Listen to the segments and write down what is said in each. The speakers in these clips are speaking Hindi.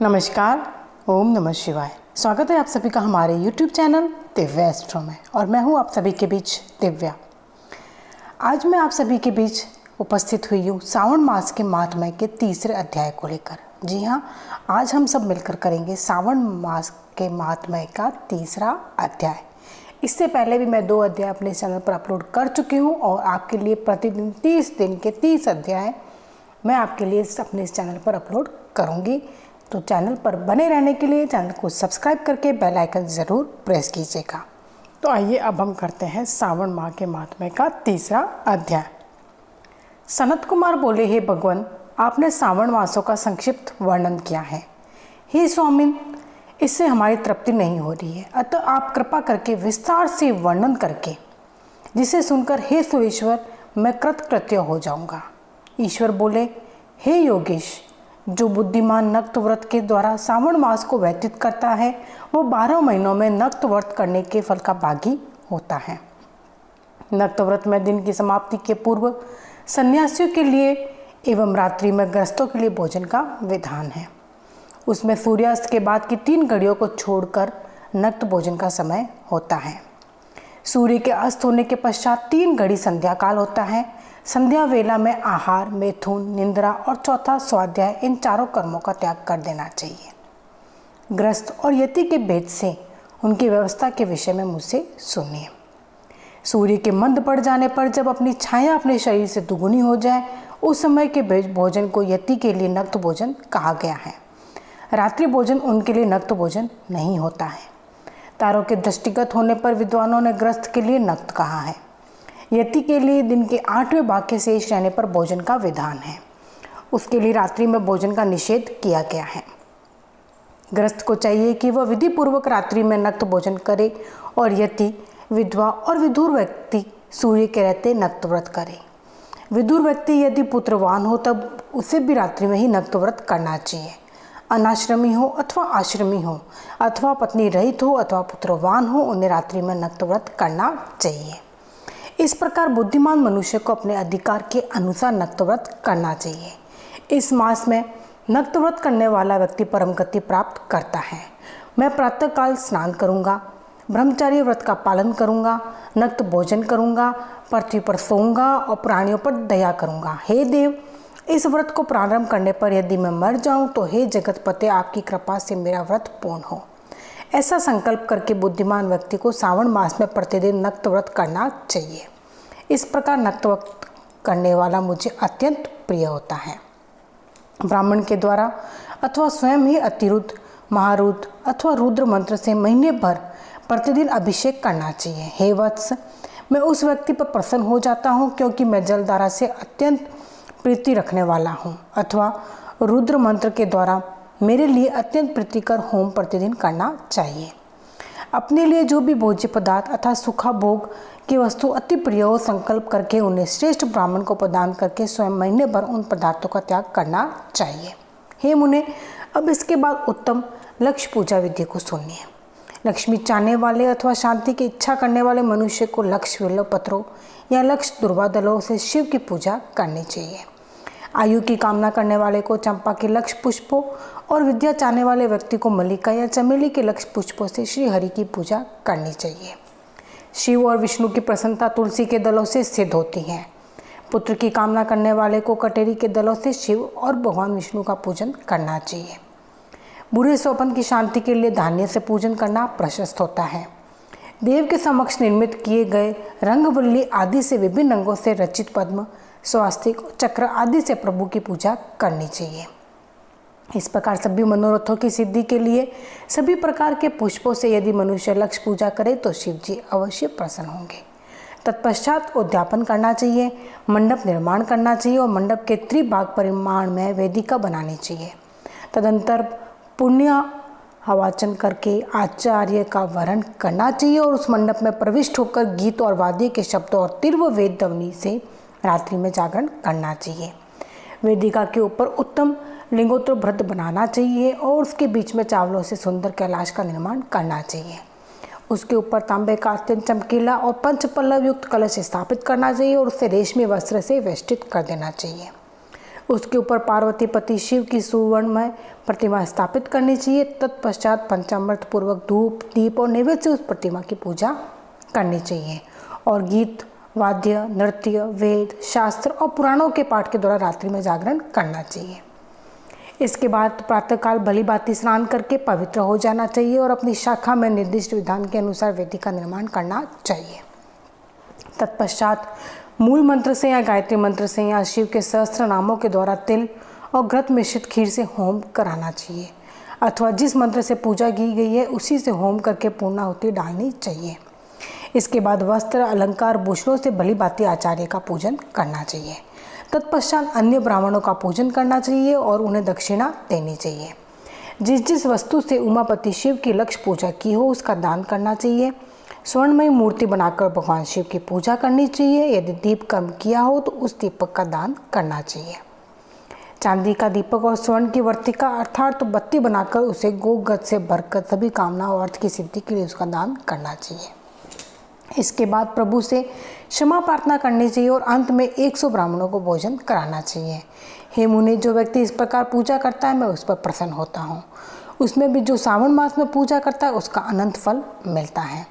नमस्कार, ओम नमः शिवाय। स्वागत है आप सभी का हमारे YouTube चैनल दिव्या एस्ट्रो में और मैं हूँ आप सभी के बीच दिव्या। आज मैं आप सभी के बीच उपस्थित हुई हूँ सावन मास के महात्म्य के तीसरे अध्याय को लेकर। जी हाँ, आज हम सब मिलकर करेंगे सावन मास के महात्म्य का तीसरा अध्याय। इससे पहले भी मैं 2 अध्याय अपने चैनल पर अपलोड कर चुकी हूँ और आपके लिए प्रतिदिन 30 दिन के 30 अध्याय मैं आपके लिए अपने इस चैनल पर अपलोड करूँगी। तो चैनल पर बने रहने के लिए चैनल को सब्सक्राइब करके बेल आइकन ज़रूर प्रेस कीजिएगा। तो आइए अब हम करते हैं सावन माह के महात्म्य का तीसरा अध्याय। सनत कुमार बोले, हे भगवान, आपने सावन मासों का संक्षिप्त वर्णन किया है। हे स्वामिन, इससे हमारी तृप्ति नहीं हो रही है, अतः आप कृपा करके विस्तार से वर्णन करके जिसे सुनकर हे सुरेश्वर मैं कृतकृत्य हो जाऊंगा। ईश्वर बोले, हे योगेश, जो बुद्धिमान नक्त व्रत के द्वारा सावन मास को व्यतीत करता है वो 12 महीनों में नक्त व्रत करने के फल का भागी होता है। नक्त व्रत में दिन की समाप्ति के पूर्व सन्यासियों के लिए एवं रात्रि में गृहस्थों के लिए भोजन का विधान है। उसमें सूर्यास्त के बाद की 3 घड़ियों को छोड़कर नक्त भोजन का समय होता है। सूर्य के अस्त होने के पश्चात 3 घड़ी संध्या काल होता है। संध्या वेला में आहार, मैथुन, निंद्रा और चौथा स्वाध्याय, इन 4 कर्मों का त्याग कर देना चाहिए। ग्रस्त और यति के भेद से उनकी व्यवस्था के विषय में मुझसे सुनिए। सूर्य के मंद पड़ जाने पर जब अपनी छाया अपने शरीर से दुगुनी हो जाए उस समय के भोजन को यति के लिए नक्त भोजन कहा गया है। रात्रि भोजन उनके लिए नक्त भोजन नहीं होता है। तारों के दृष्टिगत होने पर विद्वानों ने ग्रस्त के लिए नक्त कहा है। यति के लिए दिन के 8वें भाग के शेष रहने पर भोजन का विधान है। उसके लिए रात्रि में भोजन का निषेध किया गया है। ग्रस्त को चाहिए कि वह विधि पूर्वक रात्रि में नक्त भोजन करे और यति, विधवा और विधुर व्यक्ति सूर्य के रहते नक्त व्रत करे। विधुर व्यक्ति यदि पुत्रवान हो तब उसे भी रात्रि में ही नक्त व्रत करना चाहिए। अनाश्रमी हो अथवा आश्रमी हो अथवा पत्नी रहित हो अथवा पुत्रवान हो, उन्हें रात्रि में नक्त व्रत करना चाहिए। इस प्रकार बुद्धिमान मनुष्य को अपने अधिकार के अनुसार नक्त व्रत करना चाहिए। इस मास में नक्त व्रत करने वाला व्यक्ति परम गति प्राप्त करता है। मैं प्रातःकाल स्नान करूंगा, ब्रह्मचार्य व्रत का पालन करूंगा, नक्त भोजन करूंगा, पृथ्वी पर सोऊंगा और प्राणियों पर दया करूंगा। हे देव, इस व्रत को प्रारंभ करने पर यदि मैं मर जाऊं तो हे जगतपते, आपकी कृपा से मेरा व्रत पूर्ण हो। ऐसा संकल्प करके बुद्धिमान व्यक्ति को सावन मास में प्रतिदिन नक्त व्रत करना चाहिए। इस प्रकार नक्त व्रत करने वाला मुझे अत्यंत प्रिय होता है। ब्राह्मण के द्वारा अथवा स्वयं ही अतिरुद्ध, महारुद्र अथवा रुद्र मंत्र से महीने भर प्रतिदिन अभिषेक करना चाहिए। हे वत्स, मैं उस व्यक्ति पर प्रसन्न हो जाता हूँ क्योंकि मैं जलधारा से अत्यंत प्रीति रखने वाला हूँ। अथवा रुद्र मंत्र के द्वारा मेरे लिए अत्यंत प्रीतिकर होम प्रतिदिन करना चाहिए। अपने लिए जो भी भोज्य पदार्थ अथवा सुखा भोग की वस्तु अति प्रिय हो संकल्प करके उन्हें श्रेष्ठ ब्राह्मण को प्रदान करके स्वयं महीने भर उन पदार्थों का त्याग करना चाहिए। हे मुने, अब इसके बाद उत्तम लक्ष्य पूजा विधि को सुनिए। लक्ष्मी चाहने वाले अथवा शांति की इच्छा करने वाले मनुष्य को लक्ष्य विल्व पत्रों या लक्ष्य दुर्वा दलों से शिव की पूजा करनी चाहिए। आयु की कामना करने वाले को चंपा के लक्ष्य पुष्पों और विद्या चाहने वाले व्यक्ति को मल्लिका या चमेली के लक्ष्य पुष्पों से श्री हरि की पूजा करनी चाहिए। शिव और विष्णु की प्रसन्नता तुलसी के दलों से सिद्ध होती है। पुत्र की कामना करने वाले को कटेरी के दलों से शिव और भगवान विष्णु का पूजन करना चाहिए। बुरे स्वप्न की शांति के लिए धान्य से पूजन करना प्रशस्त होता है। देव के समक्ष निर्मित किए गए रंगवल्ली आदि से विभिन्न रंगों से रचित पद्म, स्वास्तिक, चक्र आदि से प्रभु की पूजा करनी चाहिए। इस प्रकार सभी मनोरथों की सिद्धि के लिए सभी प्रकार के पुष्पों से यदि मनुष्य लक्ष्य पूजा करे तो शिव जी अवश्य प्रसन्न होंगे। तत्पश्चात उद्यापन करना चाहिए, मंडप निर्माण करना चाहिए और मंडप के त्रिभाग परिमाण में वेदिका बनानी चाहिए। तदंतर पुण्य हवाचन करके आचार्य का वरण करना चाहिए और उस मंडप में प्रविष्ट होकर गीत और वाद्य के शब्दों और तीव्र वेद ध्वनि से रात्रि में जागरण करना चाहिए। वेदिका के ऊपर उत्तम लिंगोत्तर भ्रत बनाना चाहिए और उसके बीच में चावलों से सुंदर कैलाश का निर्माण करना चाहिए। उसके ऊपर तांबे का अत्यंत चमकीला और पंच पल्लव युक्त कलश स्थापित करना चाहिए और उसे रेशमी वस्त्र से वेष्टित कर देना चाहिए। उसके ऊपर पार्वती पति शिव की सुवर्णमय प्रतिमा स्थापित करनी चाहिए। तत्पश्चात पंचामृत पूर्वक धूप दीप और नैवेद्य से उस प्रतिमा की पूजा करनी चाहिए और गीत वाद्य नृत्य वेद शास्त्र और पुराणों के पाठ के द्वारा रात्रि में जागरण करना चाहिए। इसके बाद प्रातःकाल भली भांति स्नान करके पवित्र हो जाना चाहिए और अपनी शाखा में निर्दिष्ट विधान के अनुसार वेदी का निर्माण करना चाहिए। तत्पश्चात मूल मंत्र से या गायत्री मंत्र से या शिव के सहस्त्र नामों के द्वारा तिल और घृत मिश्रित खीर से होम कराना चाहिए अथवा जिस मंत्र से पूजा की गई है उसी से होम करके पूर्णाहुति डालनी चाहिए। इसके बाद वस्त्र अलंकार भूषणों से भली भांति आचार्य का पूजन करना चाहिए। तत्पश्चात अन्य ब्राह्मणों का पूजन करना चाहिए और उन्हें दक्षिणा देनी चाहिए। जिस जिस वस्तु से उमापति शिव की लक्ष्य पूजा की हो उसका दान करना चाहिए। स्वर्णमयी मूर्ति बनाकर भगवान शिव की पूजा करनी चाहिए। यदि दीप कर्म किया हो तो उस दीपक का दान करना चाहिए। चांदी का दीपक और स्वर्ण की वर्तिका अर्थात बत्ती बनाकर उसे गोगत से भरकर सभी कामना और अर्थ की सिद्धि के लिए उसका दान करना चाहिए। इसके बाद प्रभु से क्षमा प्रार्थना करनी चाहिए और अंत में 100 ब्राह्मणों को भोजन कराना चाहिए। हे मुनि, जो व्यक्ति इस प्रकार पूजा करता है मैं उस पर प्रसन्न होता हूँ। उसमें भी जो सावन मास में पूजा करता है उसका अनंत फल मिलता है।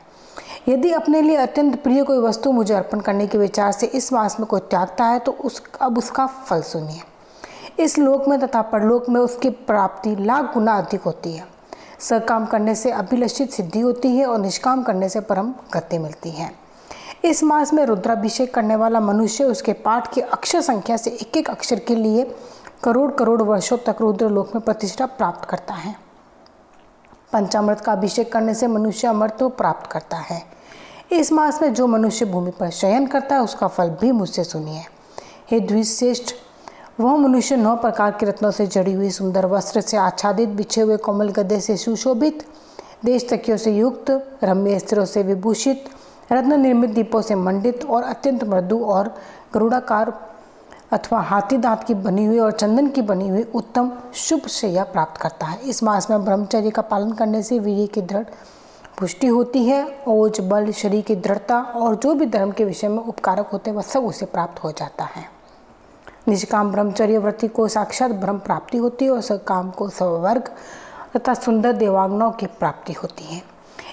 यदि अपने लिए अत्यंत प्रिय कोई वस्तु मुझे अर्पण करने के विचार से इस मास में कोई त्यागता है तो अब उसका फल सुनिए। इस लोक में तथा परलोक में उसकी प्राप्ति लाख गुना अधिक होती है। सकाम करने से अभिलषित सिद्धि होती है और निष्काम करने से परम गति मिलती है। इस मास में रुद्राभिषेक करने वाला मनुष्य उसके पाठ की अक्षर संख्या से एक एक अक्षर के लिए करोड़ करोड़ वर्षों तक रुद्रलोक में प्रतिष्ठा प्राप्त करता है। पंचामृत का अभिषेक करने से मनुष्य अमरत्व प्राप्त करता है। इस मास में जो मनुष्य भूमि पर शयन करता है उसका फल भी मुझसे सुनिए। हे द्विश्रेष्ठ, वह मनुष्य 9 प्रकार के रत्नों से जड़ी हुई सुंदर वस्त्र से आच्छादित बिछे हुए कोमल गद्दे से सुशोभित देश तकियों से युक्त रम्य स्त्रों से विभूषित रत्न निर्मित दीपों से मंडित और अत्यंत मृदु और गरुड़ाकार अथवा हाथी दांत की बनी हुई और चंदन की बनी हुई उत्तम शुभ शैया प्राप्त करता है। इस मास में ब्रह्मचर्य का पालन करने से वीर्य की दृढ़ पुष्टि होती है। ओज बल शरीर की दृढ़ता और जो भी धर्म के विषय में उपकारक होते हैं वह सब उसे प्राप्त हो जाता है। निष्काम ब्रह्मचर्य व्रति को साक्षात ब्रह्म प्राप्ति होती है और सकाम को स्वर्ग तथा सुंदर देवांगनाओं की प्राप्ति होती है।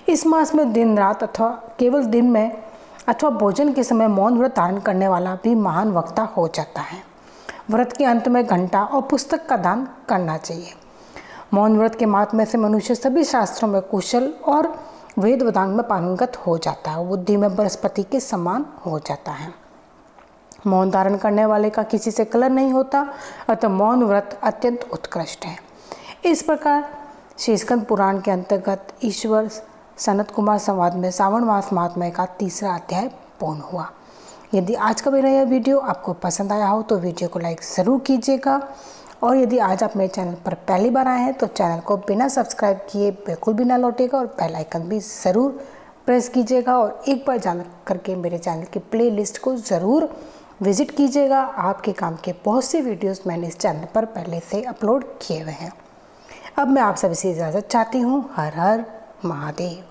इस मास में दिन रात अथवा केवल दिन में अथवा भोजन के समय मौन व्रत धारण करने वाला भी महान वक्ता हो जाता है। व्रत के अंत में घंटा और पुस्तक का दान करना चाहिए। मौन व्रत के महात्म्य से मनुष्य सभी शास्त्रों में कुशल और वेद वेदांग में पारंगत हो जाता है। बुद्धि में बृहस्पति के समान हो जाता है। मौन धारण करने वाले का किसी से कलह नहीं होता, अतः मौन व्रत अत्यंत उत्कृष्ट है। इस प्रकार श्री स्कंद पुराण के अंतर्गत ईश्वर सनत कुमार संवाद में सावन मास महात्म्य का 3रा अध्याय पूर्ण हुआ। यदि आज का मेरा यह वीडियो आपको पसंद आया हो तो वीडियो को लाइक ज़रूर कीजिएगा और यदि आज आप मेरे चैनल पर पहली बार आए हैं तो चैनल को बिना सब्सक्राइब किए बिल्कुल भी ना लौटेगा और बेल आइकन भी ज़रूर प्रेस कीजिएगा और एक बार जान करके मेरे चैनल की प्लेलिस्ट को ज़रूर विजिट कीजिएगा। आपके काम के बहुत से वीडियोस मैंने इस चैनल पर पहले से अपलोड किए हुए हैं। अब मैं आप सभी से इजाज़त चाहती हूँ। हर हर महादेव।